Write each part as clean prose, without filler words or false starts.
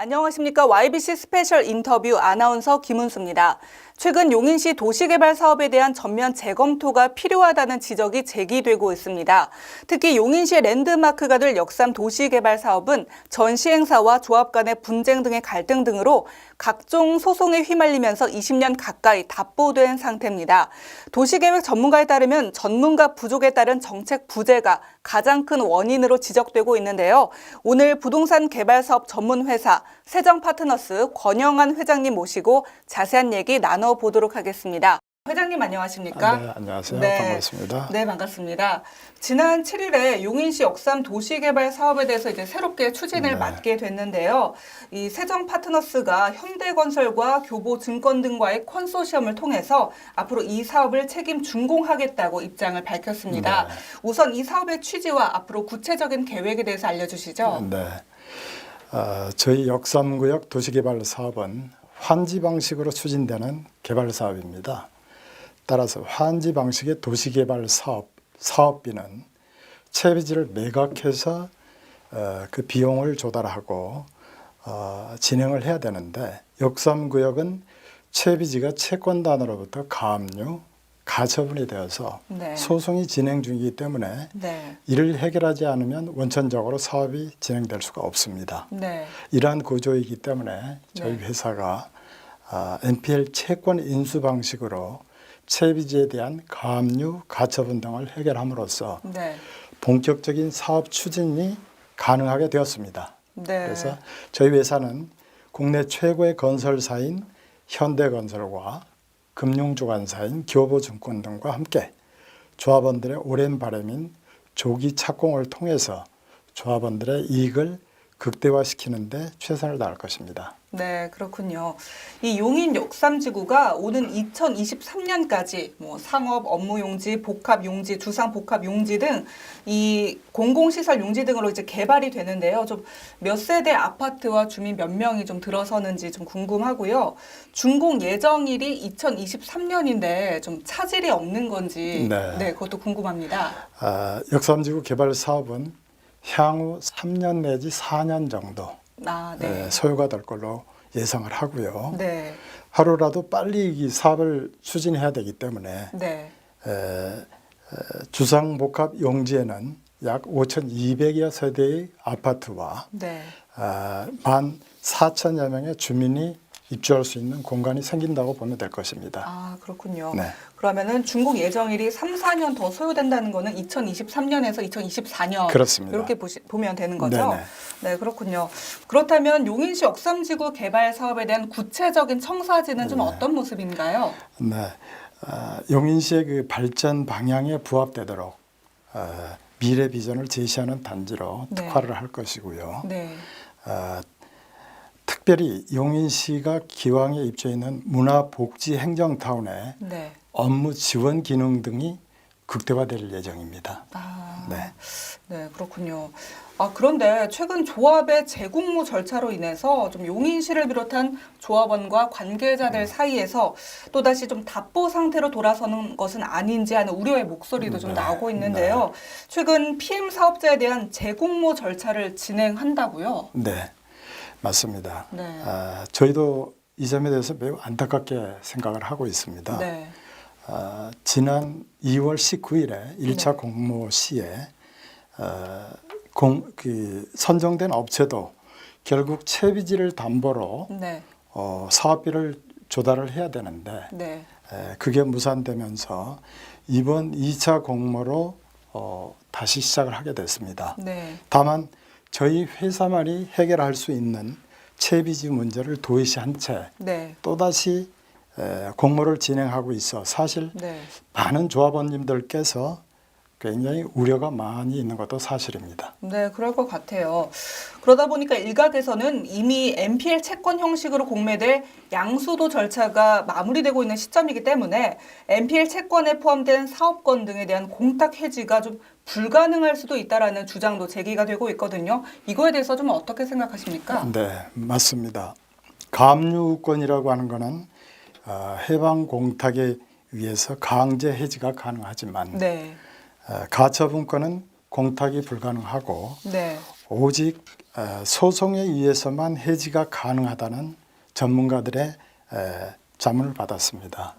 안녕하십니까. YBC 스페셜 인터뷰 아나운서 김은수입니다. 최근 용인시 도시개발 사업에 대한 전면 재검토가 필요하다는 지적이 제기되고 있습니다. 특히 용인시의 랜드마크가 될 역삼 도시개발 사업은 전 시행사와 조합 간의 분쟁 등의 갈등 등으로 각종 소송에 휘말리면서 20년 가까이 답보된 상태입니다. 도시계획 전문가에 따르면 전문가 부족에 따른 정책 부재가 가장 큰 원인으로 지적되고 있는데요. 오늘 부동산 개발 사업 전문 회사 세정파트너스 권영환 회장님 모시고 자세한 얘기 나눠보도록 하겠습니다. 회장님 안녕하십니까? 네, 안녕하세요. 네. 반갑습니다. 네, 반갑습니다. 지난 7일에 용인시 역삼 도시개발 사업에 대해서 이제 새롭게 추진을 맡게 됐는데요. 이 세정파트너스가 현대건설과 교보증권 등과의 컨소시엄을 통해서 앞으로 이 사업을 책임 준공하겠다고 입장을 밝혔습니다. 네. 우선 이 사업의 취지와 앞으로 구체적인 계획에 대해서 알려주시죠. 네, 저희 역삼구역 도시개발 사업은 환지 방식으로 추진되는 개발 사업입니다. 따라서 환지 방식의 도시개발 사업비는 채비지를 매각해서 그 비용을 조달하고 진행을 해야 되는데 역삼구역은 채비지가 채권단으로부터 가압류, 가처분이 되어서 네. 소송이 진행 중이기 때문에 네. 이를 해결하지 않으면 원천적으로 사업이 진행될 수가 없습니다. 네. 이러한 구조이기 때문에 저희 네. 회사가 NPL 채권 인수 방식으로 채비지에 대한 가압류, 가처분 등을 해결함으로써 네. 본격적인 사업 추진이 가능하게 되었습니다. 네. 그래서 저희 회사는 국내 최고의 건설사인 현대건설과 금융주관사인 교보증권 등과 함께 조합원들의 오랜 바람인 조기 착공을 통해서 조합원들의 이익을 극대화시키는 데 최선을 다할 것입니다. 네, 그렇군요. 이 용인 역삼지구가 오는 2023년까지 뭐 상업, 업무 용지, 복합 용지, 주상 복합 용지 등 이 공공시설 용지 등으로 이제 개발이 되는데요. 좀 몇 세대 아파트와 주민 몇 명이 좀 들어서는지 좀 궁금하고요. 준공 예정일이 2023년인데 좀 차질이 없는 건지 네, 그것도 궁금합니다. 역삼지구 개발 사업은 향후 3년 내지 4년 정도 네. 소요가 될 걸로 예상을 하고요. 네. 하루라도 빨리 이 사업을 추진해야 되기 때문에 네. 주상복합 용지에는 약 5,200여 세대의 아파트와 네. 14,000여 명의 주민이 입주할 수 있는 공간이 생긴다고 보면 될 것입니다. 아, 그렇군요. 네. 그러면은 준공 예정일이 3, 4년 더 소요된다는 거는 2023년에서 2024년 그렇습니다. 이렇게 보면 되는 거죠? 네네. 네, 그렇군요. 그렇다면 용인시 역삼지구 개발 사업에 대한 구체적인 청사진은 좀 어떤 모습인가요? 네. 용인시의 그 발전 방향에 부합되도록 미래 비전을 제시하는 단지로 네. 특화를 할 것이고요. 네. 특별히 용인시가 기왕에 입주해 있는 문화복지행정타운에 네. 업무 지원 기능 등이 극대화될 예정입니다. 네. 네, 그렇군요. 그런데 최근 조합의 재공모 절차로 인해서 좀 용인시를 비롯한 조합원과 관계자들 사이에서 또다시 좀 답보 상태로 돌아서는 것은 아닌지 하는 우려의 목소리도 좀 나오고 있는데요. 최근 PM 사업자에 대한 재공모 절차를 진행한다고요? 네, 맞습니다. 네. 저희도 이 점에 대해서 매우 안타깝게 생각을 하고 있습니다. 네. 지난 2월 19일에 1차 네. 공모 시에 선정된 업체도 결국 채비지를 담보로 네. 사업비를 조달을 해야 되는데 네. 그게 무산되면서 이번 2차 공모로 다시 시작을 하게 됐습니다. 네. 다만 저희 회사만이 해결할 수 있는 채비지 문제를 도외시한 채 네. 또다시 공모를 진행하고 있어 사실 네. 많은 조합원님들께서 굉장히 우려가 많이 있는 것도 사실입니다. 네, 그럴 것 같아요. 그러다 보니까 일각에서는 이미 NPL 채권 형식으로 공매될 양수도 절차가 마무리되고 있는 시점이기 때문에 NPL 채권에 포함된 사업권 등에 대한 공탁 해지가 좀 불가능할 수도 있다라는 주장도 제기가 되고 있거든요. 이거에 대해서 좀 어떻게 생각하십니까? 네, 맞습니다. 가압류권이라고 하는 것은 해방 공탁에 의해서 강제 해지가 가능하지만 네. 가처분권은 공탁이 불가능하고 네. 오직 소송에 의해서만 해지가 가능하다는 전문가들의 자문을 받았습니다.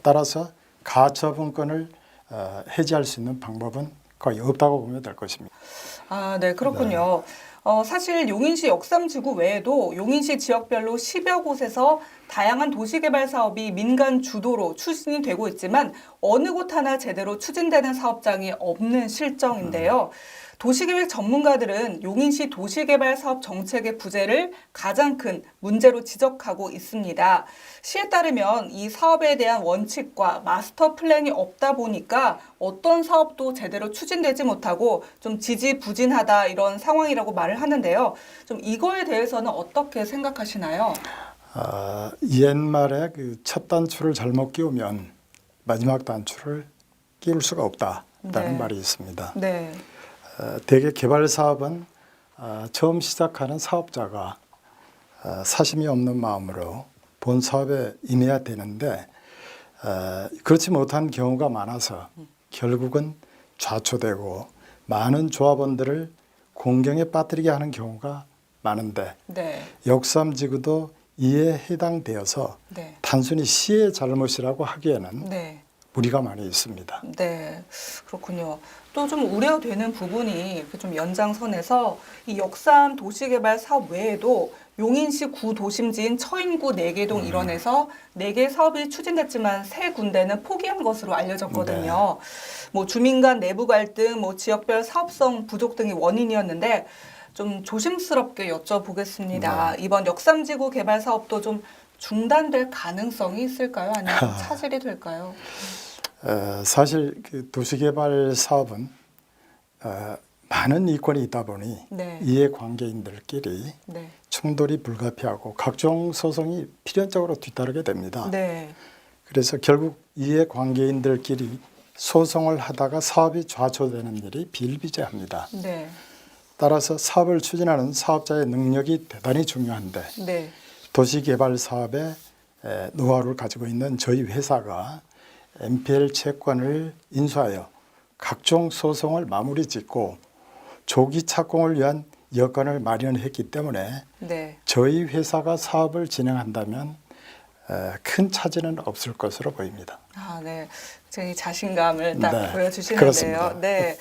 따라서 가처분권을 해지할 수 있는 방법은 거의 없다고 보면 될 것입니다. 아, 네, 그렇군요. 사실 용인시 역삼지구 외에도 용인시 지역별로 10여 곳에서 다양한 도시개발 사업이 민간 주도로 추진이 되고 있지만 어느 곳 하나 제대로 추진되는 사업장이 없는 실정인데요. 도시계획 전문가들은 용인시 도시개발 사업 정책의 부재를 가장 큰 문제로 지적하고 있습니다. 시에 따르면 이 사업에 대한 원칙과 마스터 플랜이 없다 보니까 어떤 사업도 제대로 추진되지 못하고 좀 지지부진하다 이런 상황이라고 말을 하는데요. 좀 이거에 대해서는 어떻게 생각하시나요? 옛말에 그 첫 단추를 잘못 끼우면 마지막 단추를 끼울 수가 없다라는 말이 있습니다. 네. 대개 개발 사업은 처음 시작하는 사업자가 사심이 없는 마음으로 본 사업에 임해야 되는데 그렇지 못한 경우가 많아서 결국은 좌초되고 많은 조합원들을 공경에 빠뜨리게 하는 경우가 많은데 네. 역삼지구도 이에 해당되어서 네. 단순히 시의 잘못이라고 하기에는 네. 무리가 많이 있습니다. 네, 그렇군요. 또 좀 우려되는 부분이 좀 연장선에서 이 역삼 도시개발 사업 외에도 용인시 구도심지인 처인구 내계동 일원에서 4개 사업이 추진됐지만 3군데는 포기한 것으로 알려졌거든요. 뭐 주민 간 내부 갈등, 뭐 지역별 사업성 부족 등이 원인이었는데 좀 조심스럽게 여쭤보겠습니다. 이번 역삼지구 개발 사업도 좀 중단될 가능성이 있을까요? 아니면 좀 차질이 될까요? 사실 그 도시개발 사업은 많은 이권이 있다 보니 네. 이해관계인들끼리 네. 충돌이 불가피하고 각종 소송이 필연적으로 뒤따르게 됩니다. 네. 그래서 결국 이해관계인들끼리 소송을 하다가 사업이 좌초되는 일이 비일비재합니다. 네. 따라서 사업을 추진하는 사업자의 능력이 대단히 중요한데 네. 도시개발 사업의 노하우를 가지고 있는 저희 회사가 NPL 채권을 인수하여 각종 소송을 마무리 짓고 조기 착공을 위한 여건을 마련했기 때문에 네. 저희 회사가 사업을 진행한다면 큰 차질은 없을 것으로 보입니다. 아, 네. 제 자신감을 딱 네, 보여주시는데요. 그렇습니다. 네.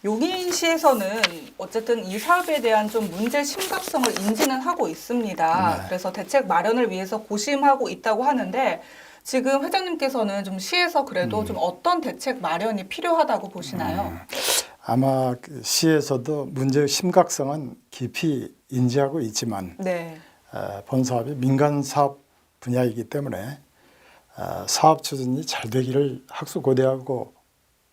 용인시에서는 어쨌든 이 사업에 대한 좀 문제 심각성을 인지는 하고 있습니다. 네. 그래서 대책 마련을 위해서 고심하고 있다고 하는데 지금 회장님께서는 좀 시에서 그래도 좀 어떤 대책 마련이 필요하다고 보시나요? 아마 그 시에서도 문제의 심각성은 깊이 인지하고 있지만 네. 본 사업이 민간 사업 분야이기 때문에 사업 추진이 잘 되기를 학수고대하고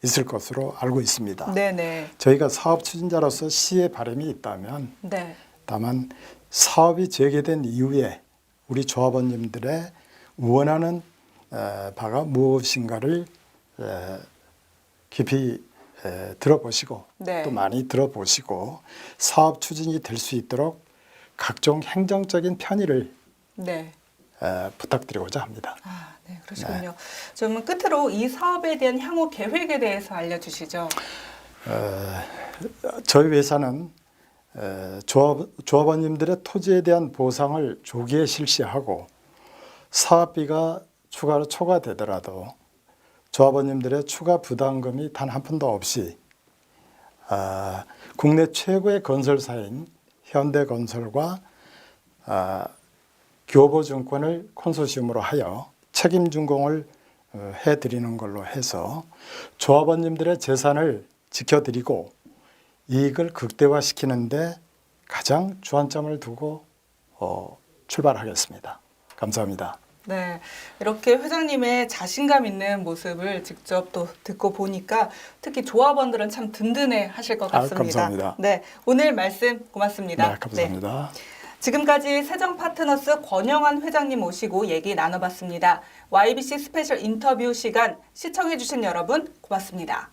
있을 것으로 알고 있습니다. 네네. 저희가 사업 추진자로서 시의 바람이 있다면 네. 다만 사업이 재개된 이후에 우리 조합원님들의 원하는 바가 무엇인가를 깊이 들어보시고 네. 또 많이 들어보시고 사업 추진이 될 수 있도록 각종 행정적인 편의를 네. 부탁드리고자 합니다. 아, 네, 그러시군요. 좀 끝으로 이 사업에 대한 향후 계획에 대해서 알려주시죠. 저희 회사는 조합원님들의 토지에 대한 보상을 조기에 실시하고 사업비가 추가로 초과되더라도 조합원님들의 추가 부담금이 단 한 푼도 없이 국내 최고의 건설사인 현대건설과 교보증권을 콘소시엄으로 하여 책임준공을 해드리는 걸로 해서 조합원님들의 재산을 지켜드리고 이익을 극대화시키는데 가장 주안점을 두고 출발하겠습니다. 감사합니다. 네, 이렇게 회장님의 자신감 있는 모습을 직접 또 듣고 보니까 특히 조합원들은 참 든든해 하실 것 같습니다. 감사합니다. 네, 오늘 말씀 고맙습니다. 네, 감사합니다. 지금까지 세정파트너스 권영환 회장님 모시고 얘기 나눠봤습니다. YBC 스페셜 인터뷰 시간 시청해주신 여러분 고맙습니다.